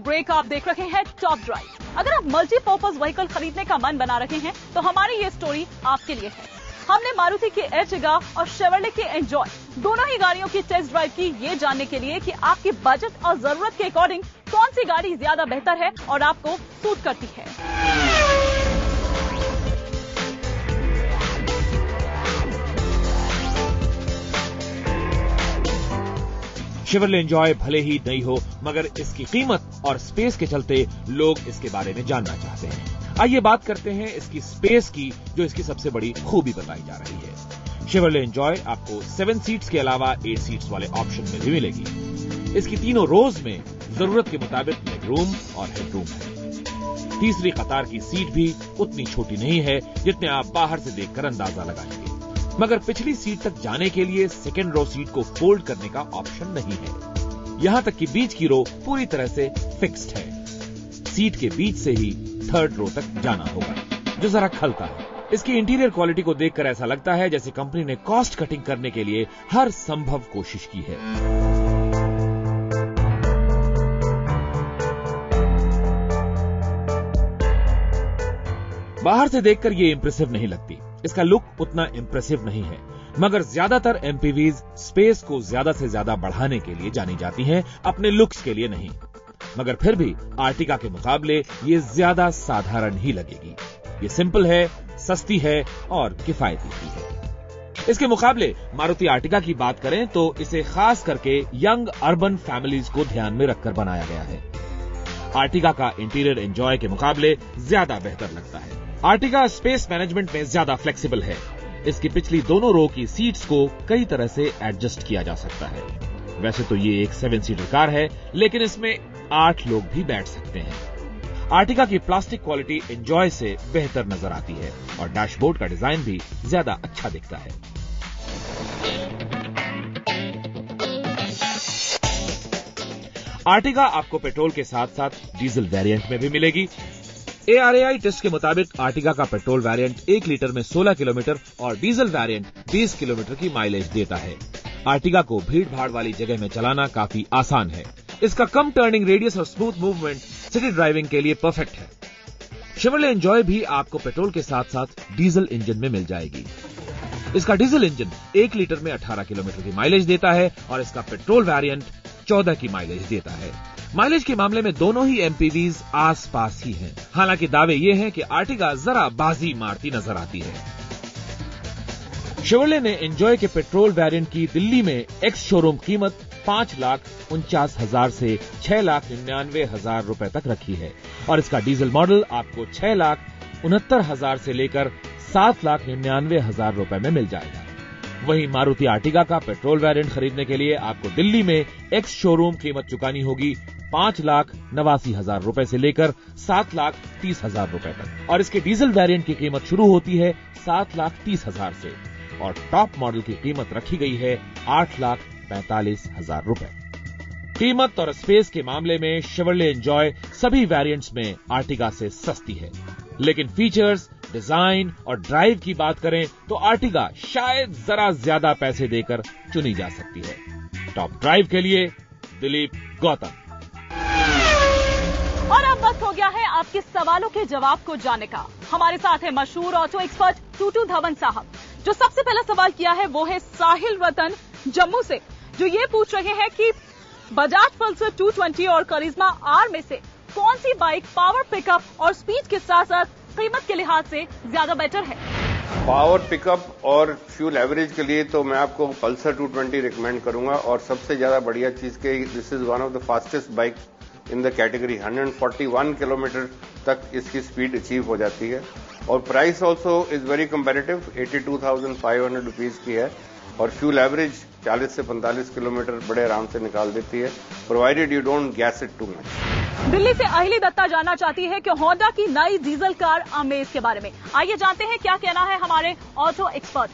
Break, आप देख रहे हैं टॉप ड्राइव। अगर आप मल्टीपर्पज व्हीकल खरीदने का मन बना रहे हैं तो हमारी ये स्टोरी आपके लिए है। हमने मारुति की एर्टिगा और शेवरले की एंजॉय दोनों ही गाड़ियों की टेस्ट ड्राइव की, ये जानने के लिए कि आपकी बजट और जरूरत के अकॉर्डिंग कौन सी गाड़ी ज्यादा बेहतर है और आपको सूट करती है। शेवरले एंजॉय भले ही नई हो, मगर इसकी कीमत और स्पेस के चलते लोग इसके बारे में जानना चाहते हैं। आइए बात करते हैं इसकी स्पेस की, जो इसकी सबसे बड़ी खूबी बताई जा रही है। शेवरले एंजॉय आपको 7 सीट्स के अलावा 8 सीट्स वाले ऑप्शन में भी मिलेगी। इसकी तीनों रोज में जरूरत के मुताबिक लेग रूम और हेड रूम है। तीसरी कतार की सीट भी उतनी छोटी नहीं है जितने आप बाहर से देखकर अंदाजा लगाएंगे, मगर पिछली सीट तक जाने के लिए सेकेंड रो सीट को फोल्ड करने का ऑप्शन नहीं है। यहां तक कि बीच की रो पूरी तरह से फिक्स्ड है। सीट के बीच से ही थर्ड रो तक जाना होगा, जो जरा खलता है। इसकी इंटीरियर क्वालिटी को देखकर ऐसा लगता है जैसे कंपनी ने कॉस्ट कटिंग करने के लिए हर संभव कोशिश की है। बाहर से देखकर ये इंप्रेसिव नहीं लगती, इसका लुक उतना इंप्रेसिव नहीं है, मगर ज्यादातर एमपीवीज स्पेस को ज्यादा से ज्यादा बढ़ाने के लिए जानी जाती हैं, अपने लुक्स के लिए नहीं। मगर फिर भी आर्टिगा के मुकाबले ये ज्यादा साधारण ही लगेगी। ये सिंपल है, सस्ती है और किफायती भी है। इसके मुकाबले मारुति आर्टिगा की बात करें तो इसे खास करके यंग अर्बन फैमिलीज को ध्यान में रखकर बनाया गया है। आर्टिगा का इंटीरियर एंजॉय के मुकाबले ज्यादा बेहतर लगता है। आर्टिगा स्पेस मैनेजमेंट में ज्यादा फ्लेक्सिबल है। इसकी पिछली दोनों रो की सीट्स को कई तरह से एडजस्ट किया जा सकता है। वैसे तो ये एक 7 सीटर कार है, लेकिन इसमें 8 लोग भी बैठ सकते हैं। आर्टिगा की प्लास्टिक क्वालिटी एंजॉय से बेहतर नजर आती है और डैशबोर्ड का डिजाइन भी ज्यादा अच्छा दिखता है। आर्टिगा आपको पेट्रोल के साथ साथ डीजल वेरिएंट में भी मिलेगी। ARAI टेस्ट के मुताबिक आर्टिगा का पेट्रोल वेरिएंट 1 लीटर में 16 किलोमीटर और डीजल वेरिएंट 20 किलोमीटर की माइलेज देता है। आर्टिगा को भीड़ भाड़ वाली जगह में चलाना काफी आसान है। इसका कम टर्निंग रेडियस और स्मूथ मूवमेंट सिटी ड्राइविंग के लिए परफेक्ट है। शेवरले एंजॉय भी आपको पेट्रोल के साथ साथ डीजल इंजन में मिल जाएगी। इसका डीजल इंजन 1 लीटर में 18 किलोमीटर की माइलेज देता है और इसका पेट्रोल वेरिएंट 14 की माइलेज देता है। माइलेज के मामले में दोनों ही एमपीवीज आस पास ही हैं। हालांकि दावे ये हैं कि आर्टिगा जरा बाजी मारती नजर आती है। शेवरले ने एंजॉय के पेट्रोल वेरिएंट की दिल्ली में एक्स शोरूम कीमत 5,49,000 से 6,99,000 रुपए तक रखी है और इसका डीजल मॉडल आपको 6,69,000 से लेकर 7,99,000 रुपए में मिल जाएगा। वहीं मारुति आर्टिगा का पेट्रोल वेरिएंट खरीदने के लिए आपको दिल्ली में एक्स शोरूम कीमत चुकानी होगी 5,89,000 रुपए से लेकर 7,30,000 रुपए तक और इसके डीजल वेरिएंट की कीमत शुरू होती है 7,30,000 से और टॉप मॉडल की कीमत रखी गई है 8,45,000 रुपए। कीमत और स्पेस के मामले में शेवरले एंजॉय सभी वेरिएंट्स में आर्टिगा से सस्ती है, लेकिन फीचर्स, डिजाइन और ड्राइव की बात करें तो आर्टिगा शायद जरा ज्यादा पैसे देकर चुनी जा सकती है। टॉप ड्राइव के लिए दिलीप गौतम। और अब वक्त हो गया है आपके सवालों के जवाब को जानने का। हमारे साथ है मशहूर ऑटो एक्सपर्ट टूटू धवन साहब। जो सबसे पहला सवाल किया है वो है साहिल रतन जम्मू से, जो ये पूछ रहे हैं कि बजाज पल्सर 220 और करिश्मा आर में से कौन सी बाइक पावर पिकअप और स्पीड के साथ साथ कीमत के लिहाज से ज्यादा बेटर है। पावर पिकअप और फ्यूल एवरेज के लिए तो मैं आपको पल्सर 220 रिकमेंड करूंगा और सबसे ज्यादा बढ़िया चीज के this is one of the fastest bike in the category. 141 kilometre तक इसकी स्पीड अचीव हो जाती है और price also is very comparative, 82,500 rupees की है और फ्यूल एवरेज 40 से 45 किलोमीटर बड़े आराम से निकाल देती है, provided you don't gas it too much. Delhi से अहिली दत्ता जानना चाहती है कि होंडा की नई डीजल कार अमेज के बारे में। आइए जानते हैं क्या कहना है हमारे ऑटो एक्सपर्ट।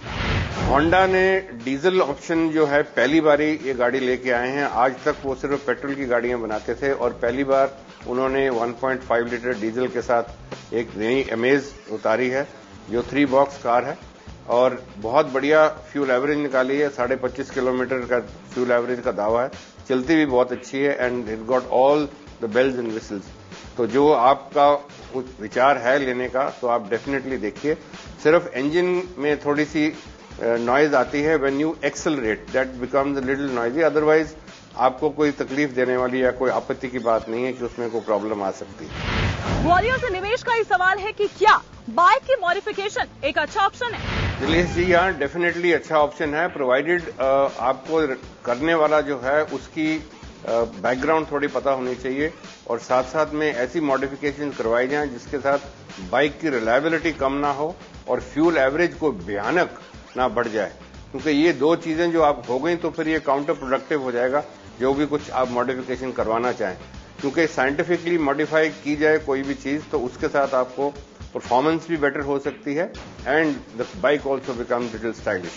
होंडा ने डीजल ऑप्शन जो है पहली बार ही ये गाड़ी लेके आए हैं। आज तक वो सिर्फ पेट्रोल की गाड़ियां बनाते थे और पहली बार उन्होंने 1.5 लीटर डीजल के साथ एक नई अमेज उतारी है जो 3 बॉक्स कार है और बहुत बढ़िया फ्यूल एवरेज निकाली है। 25.5 किलोमीटर का फ्यूल एवरेज का दावा है। चलती भी बहुत अच्छी है and it got all the bells and whistles. तो जो आपका विचार है लेने का तो आप डेफिनेटली देखिए। सिर्फ इंजन में थोड़ी सी नॉइज आती है when you accelerate, that becomes a little noisy. Otherwise आपको कोई तकलीफ देने वाली या कोई आपत्ति की बात नहीं है कि उसमें कोई प्रॉब्लम आ सकती है। ग्वालियर से निवेश का ही सवाल है कि क्या बाइक की मॉडिफिकेशन एक अच्छा ऑप्शन है? दिलेश जी, यहाँ डेफिनेटली अच्छा ऑप्शन है, प्रोवाइडेड आपको करने वाला जो है उसकी बैकग्राउंड थोड़ी पता होनी चाहिए और साथ साथ में ऐसी मॉडिफिकेशन करवाई जाएं जिसके साथ बाइक की रिलायबिलिटी कम ना हो और फ्यूल एवरेज को भयानक ना बढ़ जाए, क्योंकि ये दो चीजें जो आप हो गई तो फिर ये काउंटर प्रोडक्टिव हो जाएगा जो भी कुछ आप मॉडिफिकेशन करवाना चाहें। क्योंकि साइंटिफिकली मॉडिफाई की जाए कोई भी चीज तो उसके साथ आपको परफॉर्मेंस भी बेटर हो सकती है and the bike also becomes little stylish.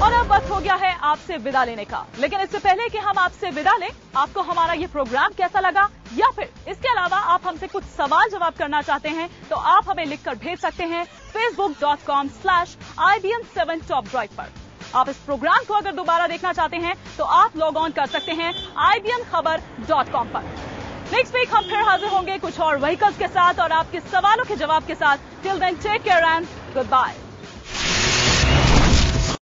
और अब वक्त हो गया है आपसे विदा लेने का, लेकिन इससे पहले कि हम आपसे विदा लें, आपको हमारा ये प्रोग्राम कैसा लगा या फिर इसके अलावा आप हमसे कुछ सवाल जवाब करना चाहते हैं तो आप हमें लिखकर भेज सकते हैं facebook.com/IBM7TopDrive पर। आप इस प्रोग्राम को अगर दोबारा देखना चाहते हैं तो आप लॉग ऑन कर सकते हैं IBMKhabar.com पर। नेक्स्ट वीक हम फिर हाजिर होंगे कुछ और व्हीकल्स के साथ और आपके सवालों के जवाब के साथ। Till then take care and good bye.